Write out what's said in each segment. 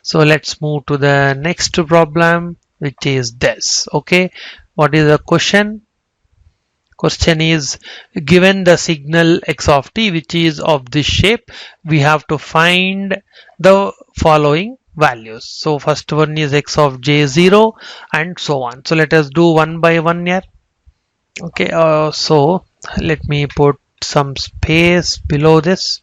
So let's move to the next problem, which is this. Okay, what is the question? Question is, given the signal x of t which is of this shape, we have to find the following values. So first one is x of j0 and so on. So let us do one by one here. Okay, so let me put some space below this.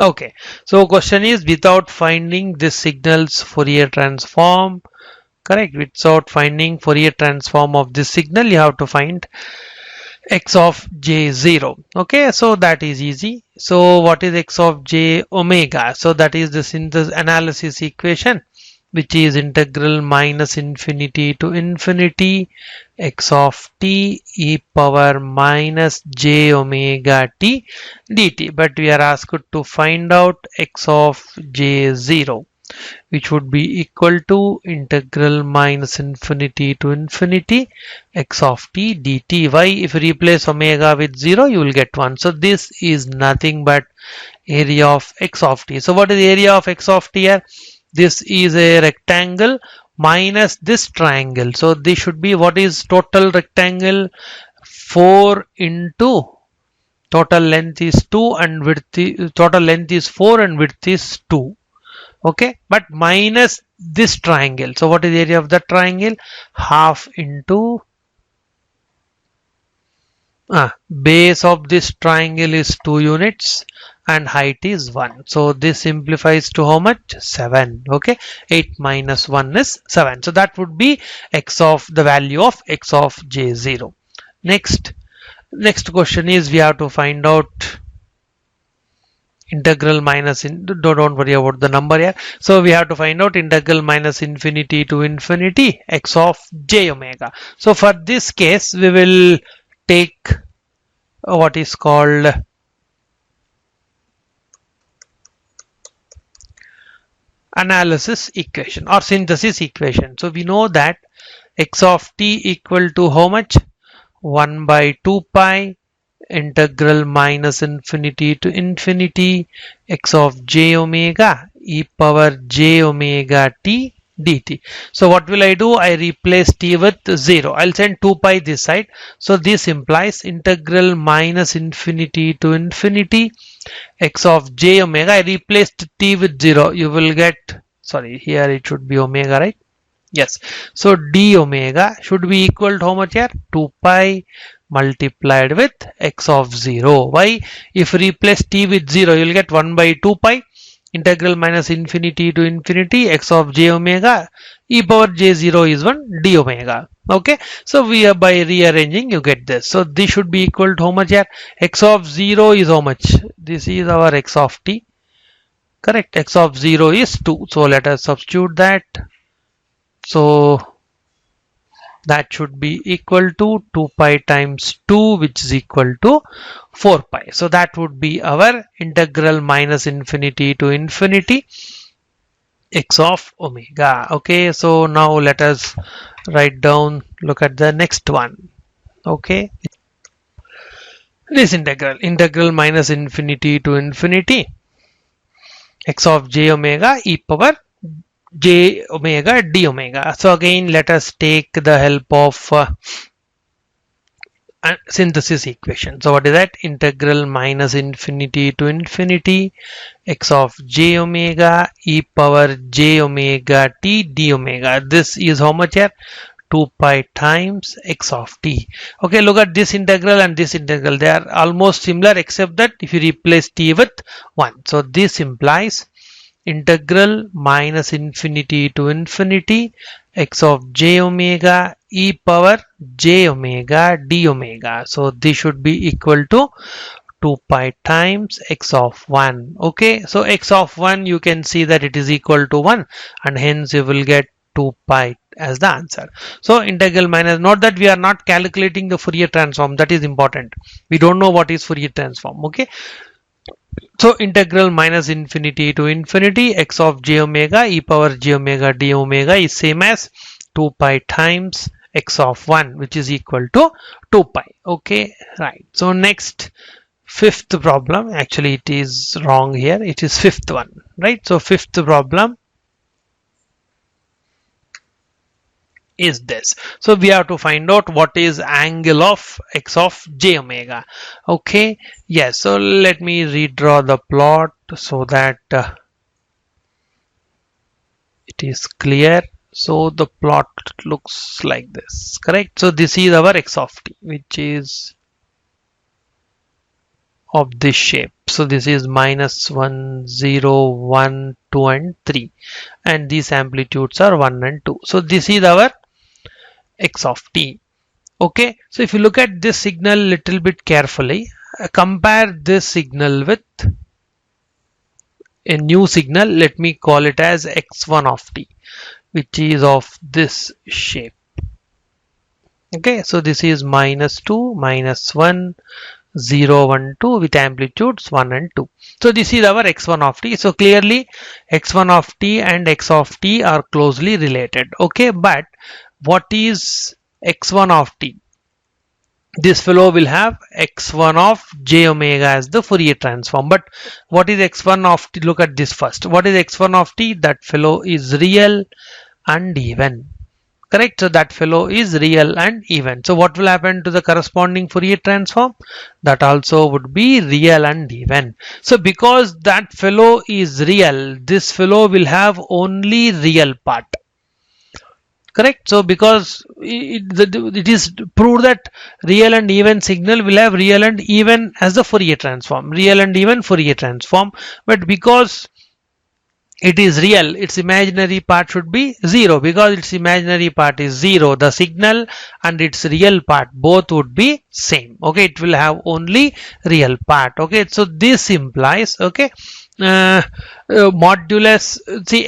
Okay, so question is, without finding this signal's Fourier transform, correct, without finding Fourier transform of this signal, you have to find x of j0. Okay, so that is easy. So what is x of j omega? So that is the synthesis analysis equation, which is integral minus infinity to infinity x of t e power minus j omega t dt. But we are asked to find out x of j0, which would be equal to integral minus infinity to infinity x of t dt. Why? If you replace omega with 0, you will get 1. So this is nothing but area of x of t. So what is the area of x of t here? This is a rectangle minus this triangle. So this should be, what is total rectangle? 4 into total length is 2 and width total length is 4 and width is 2. Okay, but minus this triangle. So what is the area of that triangle? Half into base of this triangle is 2 units and height is 1. So this simplifies to how much? 7. Okay, 8 minus 1 is 7. So that would be x of the value of x of j0. Next question is, we have to find out integral minus don't worry about the number here. So we have to find out integral minus infinity to infinity x of j omega. So for this case, we will take what is called analysis equation or synthesis equation. So we know that x of t equal to how much? 1 by 2 pi integral minus infinity to infinity x of j omega e power j omega t dt. So what will I do? I replace t with 0. I'll send 2 pi this side. So this implies integral minus infinity to infinity x of j omega. I replaced t with 0. You will get, sorry, here it should be omega, right? Yes. So d omega should be equal to how much here? 2 pi multiplied with x of 0. Why? If replace t with 0, you will get 1 by 2 pi integral minus infinity to infinity x of j omega e power j0 is 1 d omega. Okay, so we are, by rearranging, you get this. So this should be equal to how much here? X of 0 is how much? This is our x of t. Correct. X of 0 is 2. So let us substitute that. So that should be equal to 2 pi times 2, which is equal to 4 pi. So that would be our integral minus infinity to infinity x of omega. Okay, so now let us write down, look at the next one. Okay, this integral minus infinity to infinity x of j omega e power j omega d omega. So again, let us take the help of synthesis equation. So what is that? Integral minus infinity to infinity x of j omega e power j omega t d omega. This is how much here? 2 pi times x of t. Okay, look at this integral and this integral. They are almost similar, except that if you replace t with 1. So this implies integral minus infinity to infinity x of j omega e power j omega d omega. So this should be equal to 2 pi times x of 1. Okay, so x of 1, you can see that it is equal to 1, and hence you will get 2 pi as the answer. So integral minus, not that we are not calculating the Fourier transform, that is important. We don't know what is Fourier transform. Okay, so integral minus infinity to infinity x of j omega e power j omega d omega is same as 2 pi times x of 1, which is equal to 2 pi. Okay, right. So next fifth problem, actually it is wrong here, it is fifth one, right? So fifth problem is this. So we have to find out what is angle of x of j omega. Okay, yes, so let me redraw the plot so that it is clear. So the plot looks like this, correct? So this is our x of t, which is of this shape. So this is minus 1, 0, 1, 2 and 3, and these amplitudes are 1 and 2. So this is our x of t. Okay, so if you look at this signal little bit carefully, compare this signal with a new signal. Let me call it as x1 of t, which is of this shape. Okay, so this is minus 2, minus 1, 0, 1, 2 with amplitudes 1 and 2. So this is our x1 of t. So clearly x1 of t and x of t are closely related. Okay, but what is x1 of t? This fellow will have x1 of j omega as the Fourier transform. But what is x1 of t? Look at this first. What is x1 of t? That fellow is real and even. Correct? So that fellow is real and even. So what will happen to the corresponding Fourier transform? That also would be real and even. So because that fellow is real, this fellow will have only real part. Correct? So because it is proved that real and even signal will have real and even as the Fourier transform. Real and even Fourier transform. But because it is real, its imaginary part should be 0. Because its imaginary part is 0, the signal and its real part both would be same. Okay, it will have only real part. Okay, so this implies, okay, modulus, see,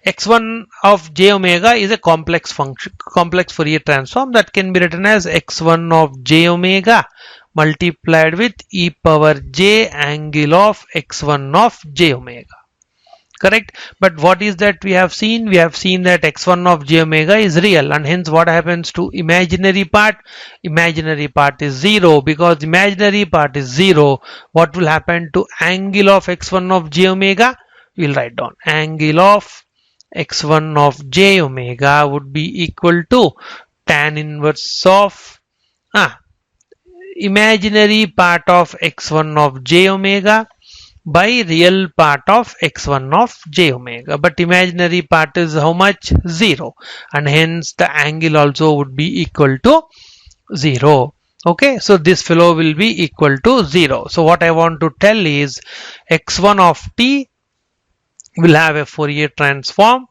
x1 of j omega is a complex function, complex Fourier transform that can be written as x1 of j omega multiplied with e power j angle of x1 of j omega. Correct? But what is that we have seen? We have seen that x1 of j omega is real, and hence what happens to imaginary part? Imaginary part is 0. Because imaginary part is 0, what will happen to angle of x1 of j omega? We'll write down angle of x1 of j omega would be equal to tan inverse of imaginary part of x1 of j omega by real part of x1 of j omega. But imaginary part is how much? 0, and hence the angle also would be equal to 0. Okay, so this fellow will be equal to 0. So what I want to tell is x1 of t will have a Fourier transform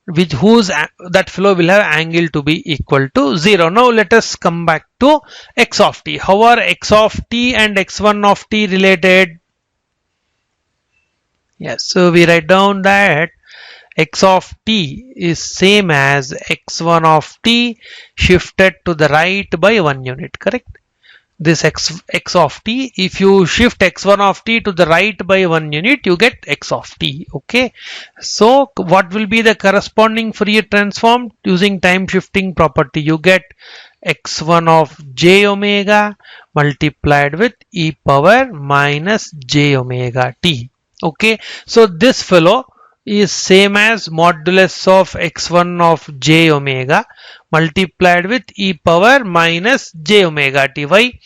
which that fellow will have angle to be equal to 0. Now let us come back to x of t. How are x of t and x1 of t related? Yes, so we write down that x of t is same as x1 of t shifted to the right by 1 unit, correct? This x of t, if you shift x1 of t to the right by 1 unit, you get x of t. Okay, so what will be the corresponding Fourier transform using time shifting property? You get x1 of j omega multiplied with e power minus j omega t. Okay, so this fellow is same as modulus of x1 of j omega multiplied with e power minus j omega t. Why?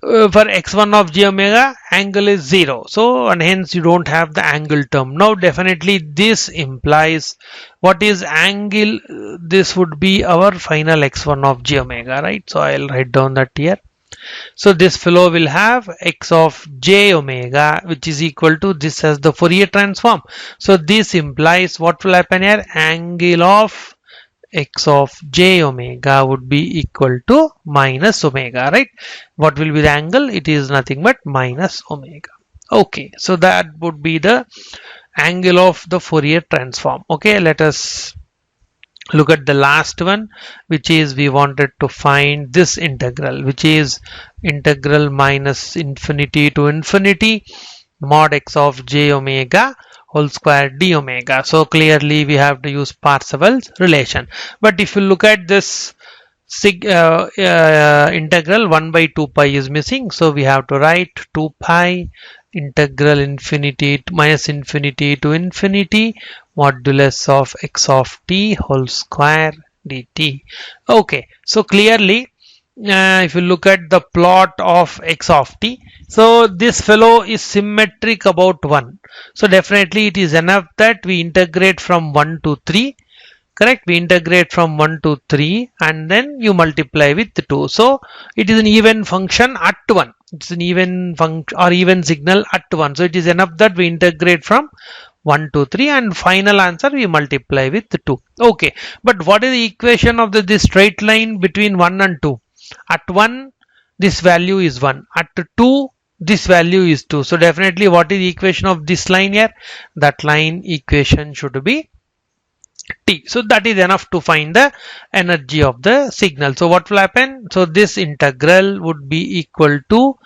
For x1 of j omega, angle is 0. So, and hence you don't have the angle term. Now, definitely this implies what is angle? This would be our final x1 of j omega, right? So, I'll write down that here. So this fellow will have x of j omega, which is equal to this as the Fourier transform. So this implies what will happen here? Angle of x of j omega would be equal to minus omega, right? What will be the angle? It is nothing but minus omega. Okay, so that would be the angle of the Fourier transform. Okay, let us look at the last one, which is we wanted to find this integral, which is integral minus infinity to infinity mod x of j omega whole square d omega. So clearly we have to use Parseval's relation. But if you look at this integral 1 by 2 pi is missing, so we have to write 2 pi integral infinity to minus infinity to infinity modulus of x of t whole square dt. Okay, so clearly if you look at the plot of x of t, so this fellow is symmetric about 1, so definitely it is enough that we integrate from 1 to 3. Correct, we integrate from 1 to 3 and then you multiply with 2, so it is an even function at 1. It's an even function or even signal at 1, so it is enough that we integrate from 1 to 3 and final answer we multiply with 2. Okay, but what is the equation of this straight line between 1 and 2? At 1 this value is 1, at 2 this value is 2, so definitely what is the equation of this line here? That line equation should be t. So that is enough to find the energy of the signal. So what will happen? So this integral would be equal to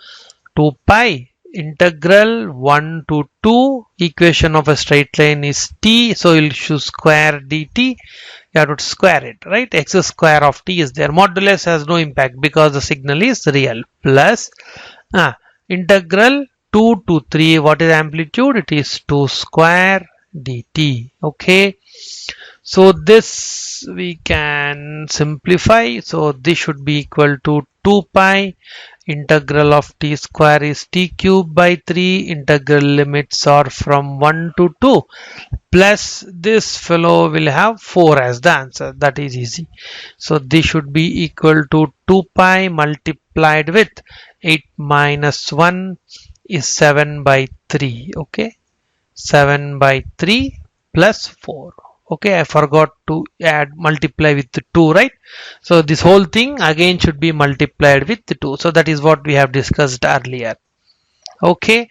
2 pi integral 1 to 2, equation of a straight line is t, so you'll choose square dt. You have to square it, right? X square of t is there. Modulus has no impact because the signal is real, plus integral 2 to 3, what is amplitude? It is 2 square dt. Okay, so this we can simplify, so this should be equal to 2 pi integral of t square is t cube by 3, integral limits are from 1 to 2, plus this fellow will have 4 as the answer. That is easy. So this should be equal to 2 pi multiplied with 8 minus 1 is 7 by 3. Okay, 7 by 3 plus 4. Okay, I forgot to add multiply with the 2, right? So this whole thing again should be multiplied with the 2. So that is what we have discussed earlier. Okay,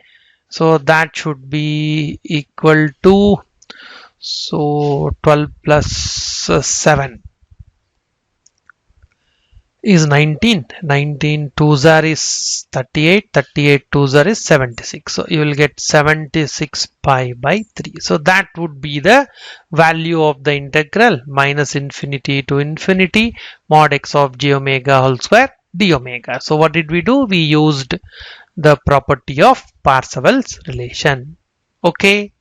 so that should be equal to, so 12 plus 7 is 19. 19 twos are is 38. 38 twos are is 76. So you will get 76 pi by 3. So that would be the value of the integral minus infinity to infinity mod x of j omega whole square d omega. So what did we do? We used the property of Parseval's relation. Okay.